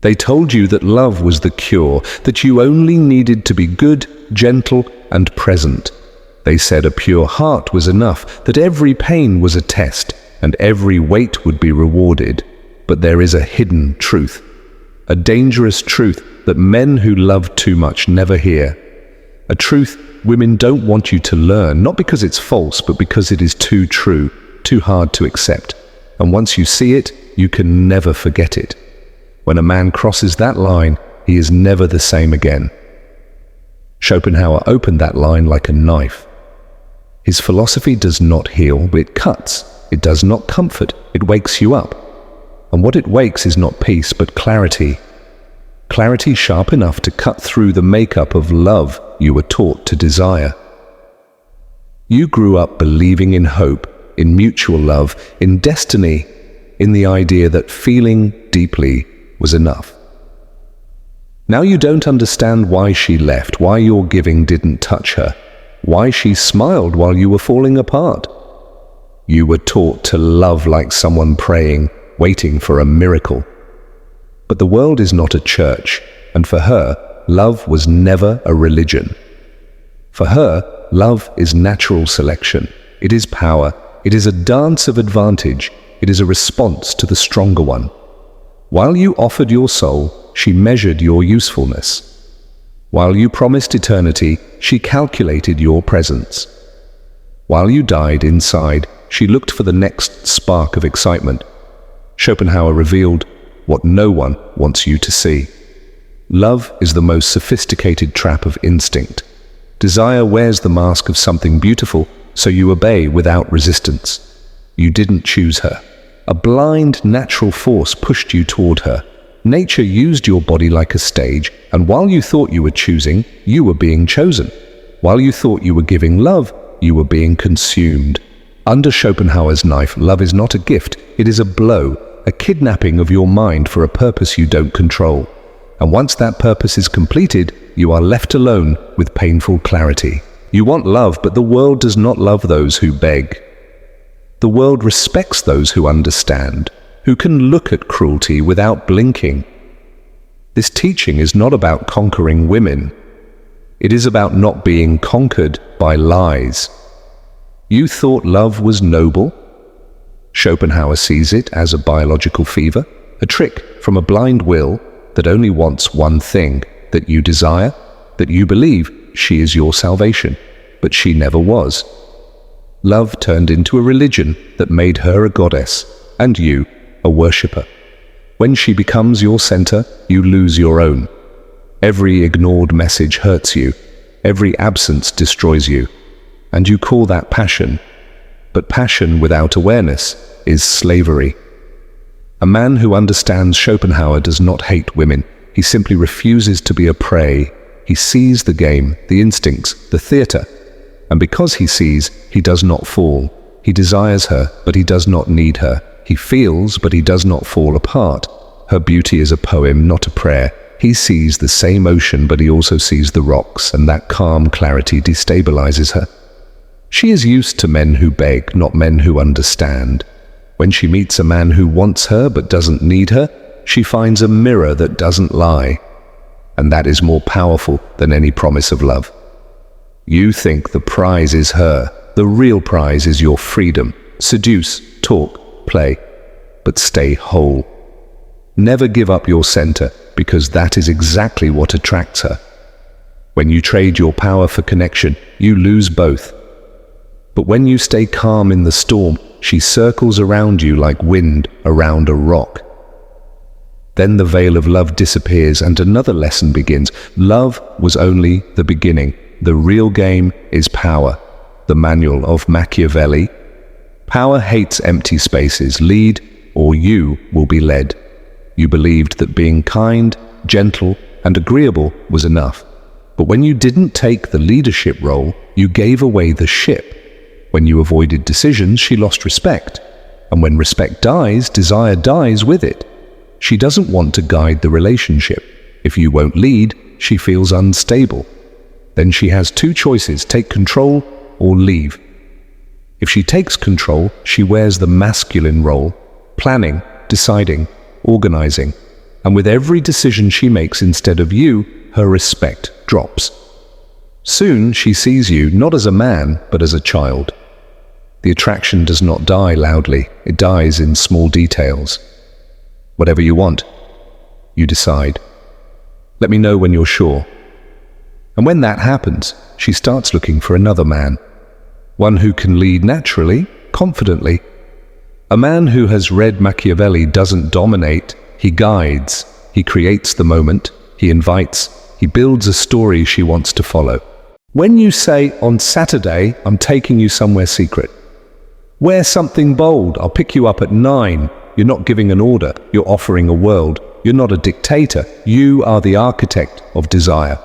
They told you that love was the cure, that you only needed to be good, gentle, and present. They said a pure heart was enough, that every pain was a test, and every wait would be rewarded. But there is a hidden truth, a dangerous truth that men who love too much never hear. A truth women don't want you to learn, not because it's false, but because it is too true, too hard to accept. And once you see it, you can never forget it. When a man crosses that line, he is never the same again. Schopenhauer opened that line like a knife. His philosophy does not heal, but it cuts. It does not comfort, it wakes you up. And what it wakes is not peace, but clarity. Clarity sharp enough to cut through the makeup of love you were taught to desire. You grew up believing in hope, in mutual love, in destiny, in the idea that feeling deeply was enough. Now you don't understand why she left, why your giving didn't touch her, why she smiled while you were falling apart. You were taught to love like someone praying, waiting for a miracle. But the world is not a church, and for her, love was never a religion. For her, love is natural selection. It is power. It is a dance of advantage. It is a response to the stronger one. While you offered your soul, she measured your usefulness. While you promised eternity, she calculated your presence. While you died inside, she looked for the next spark of excitement. Schopenhauer revealed what no one wants you to see. Love is the most sophisticated trap of instinct. Desire wears the mask of something beautiful, so you obey without resistance. You didn't choose her. A blind, natural force pushed you toward her. Nature used your body like a stage, and while you thought you were choosing, you were being chosen. While you thought you were giving love, you were being consumed. Under Schopenhauer's knife, love is not a gift, it is a blow, a kidnapping of your mind for a purpose you don't control. And once that purpose is completed, you are left alone with painful clarity. You want love, but the world does not love those who beg. The world respects those who understand, who can look at cruelty without blinking. This teaching is not about conquering women. It is about not being conquered by lies. You thought love was noble? Schopenhauer sees it as a biological fever, a trick from a blind will that only wants one thing, that you desire, that you believe she is your salvation, but she never was. Love turned into a religion that made her a goddess, and you a worshipper. When she becomes your center, you lose your own. Every ignored message hurts you, every absence destroys you, and you call that passion. But passion without awareness is slavery. A man who understands Schopenhauer does not hate women. He simply refuses to be a prey. He sees the game, the instincts, the theater. And because he sees, he does not fall. He desires her, but he does not need her. He feels, but he does not fall apart. Her beauty is a poem, not a prayer. He sees the same ocean, but he also sees the rocks, and that calm clarity destabilizes her. She is used to men who beg, not men who understand. When she meets a man who wants her but doesn't need her, she finds a mirror that doesn't lie. And that is more powerful than any promise of love. You think the prize is her. The real prize is your freedom. Seduce, talk, play, but stay whole. Never give up your center, because that is exactly what attracts her. When you trade your power for connection, you lose both. But when you stay calm in the storm, she circles around you like wind around a rock. Then the veil of love disappears and another lesson begins. Love was only the beginning. The real game is power. The manual of Machiavelli. Power hates empty spaces. Lead, or you will be led. You believed that being kind, gentle, and agreeable was enough. But when you didn't take the leadership role, you gave away the ship. When you avoided decisions, she lost respect. And when respect dies, desire dies with it. She doesn't want to guide the relationship. If you won't lead, she feels unstable. Then she has two choices: take control or leave. If she takes control, she wears the masculine role, planning, deciding, organizing. and with every decision she makes instead of you, her respect drops. Soon she sees you not as a man, but as a child. The attraction does not die loudly, it dies in small details. Whatever you want, you decide. Let me know when you're sure. And when that happens, she starts looking for another man. One who can lead naturally, confidently. A man who has read Machiavelli doesn't dominate, he guides, he creates the moment, he invites, he builds a story she wants to follow. When you say, on Saturday, I'm taking you somewhere secret, wear something bold, I'll pick you up at 9, you're not giving an order, you're offering a world. You're not a dictator, you are the architect of desire.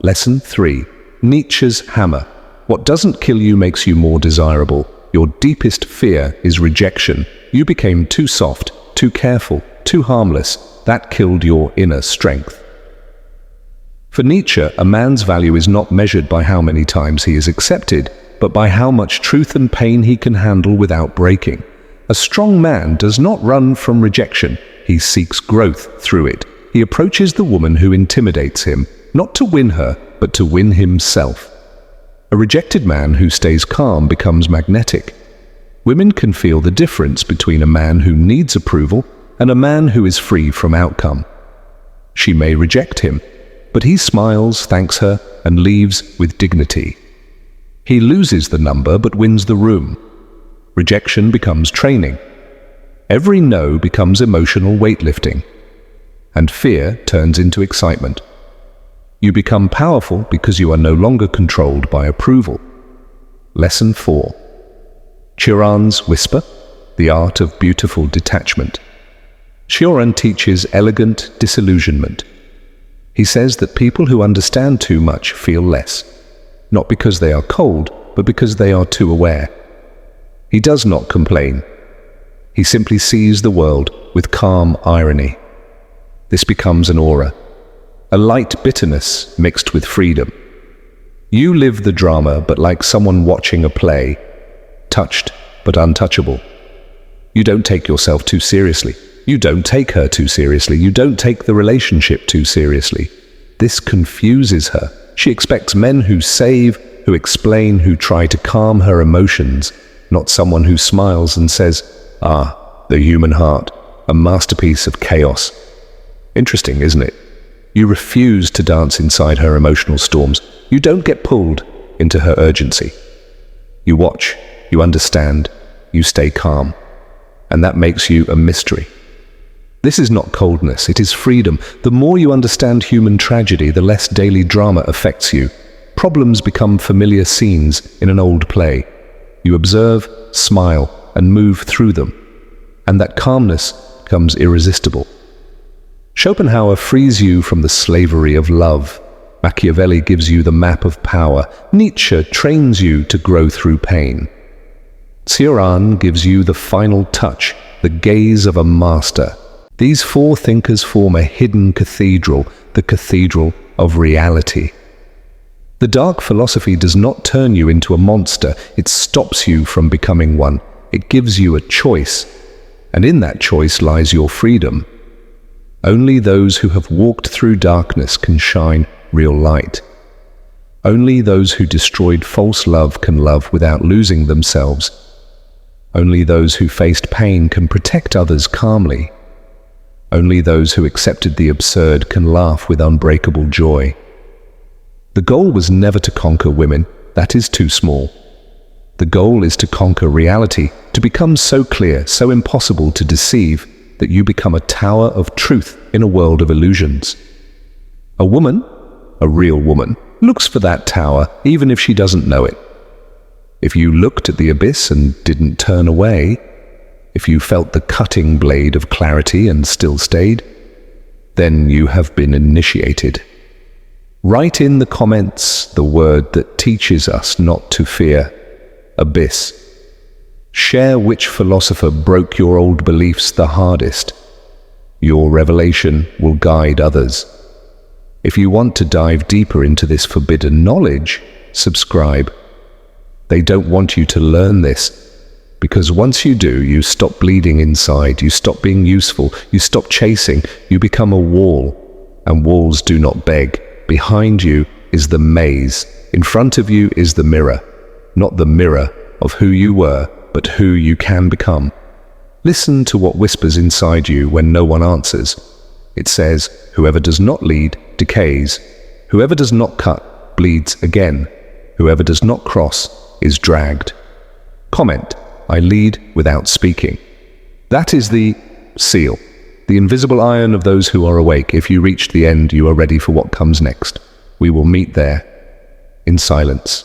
Lesson 3. Nietzsche's hammer. What doesn't kill you makes you more desirable. Your deepest fear is rejection. You became too soft, too careful, too harmless. That killed your inner strength. For Nietzsche, a man's value is not measured by how many times he is accepted, but by how much truth and pain he can handle without breaking. A strong man does not run from rejection. He seeks growth through it. He approaches the woman who intimidates him, not to win her, but to win himself. A rejected man who stays calm becomes magnetic. Women can feel the difference between a man who needs approval and a man who is free from outcome. She may reject him, but he smiles, thanks her, and leaves with dignity. He loses the number but wins the room. Rejection becomes training. Every no becomes emotional weightlifting, and fear turns into excitement. You become powerful because you are no longer controlled by approval. Lesson 4. Cioran's whisper, the art of beautiful detachment. Cioran teaches elegant disillusionment. He says that people who understand too much feel less, not because they are cold, but because they are too aware. He does not complain. He simply sees the world with calm irony. This becomes an aura, a light bitterness mixed with freedom. You live the drama, but like someone watching a play, touched but untouchable. You don't take yourself too seriously. You don't take her too seriously. You don't take the relationship too seriously. This confuses her. She expects men who save, who explain, who try to calm her emotions, not someone who smiles and says, the human heart, a masterpiece of chaos. Interesting, isn't it? You refuse to dance inside her emotional storms. You don't get pulled into her urgency. You watch, you understand, you stay calm. And that makes you a mystery. This is not coldness, it is freedom. The more you understand human tragedy, the less daily drama affects you. Problems become familiar scenes in an old play. You observe, smile, and move through them. And that calmness becomes irresistible. Schopenhauer frees you from the slavery of love. Machiavelli gives you the map of power. Nietzsche trains you to grow through pain. Cioran gives you the final touch, the gaze of a master. These four thinkers form a hidden cathedral, the cathedral of reality. The dark philosophy does not turn you into a monster, it stops you from becoming one. It gives you a choice, and in that choice lies your freedom. Only those who have walked through darkness can shine real light. Only those who destroyed false love can love without losing themselves. Only those who faced pain can protect others calmly. Only those who accepted the absurd can laugh with unbreakable joy. The goal was never to conquer women, that is too small. The goal is to conquer reality, to become so clear, so impossible to deceive, that you become a tower of truth in a world of illusions. A woman, a real woman, looks for that tower even if she doesn't know it. If you looked at the abyss and didn't turn away, if you felt the cutting blade of clarity and still stayed, then you have been initiated. Write in the comments the word that teaches us not to fear: abyss. Share which philosopher broke your old beliefs the hardest. Your revelation will guide others. If you want to dive deeper into this forbidden knowledge, subscribe. They don't want you to learn this Because once you do, you stop bleeding inside, you stop being useful, you stop chasing, you become a wall. And walls do not beg. Behind you is the maze. In front of you is the mirror. Not the mirror of who you were, but who you can become. Listen to what whispers inside you when no one answers. It says, whoever does not lead, decays. Whoever does not cut, bleeds again. Whoever does not cross, is dragged. Comment, I lead without speaking. That is the seal, the invisible iron of those who are awake. If you reach the end, you are ready for what comes next. We will meet there in silence.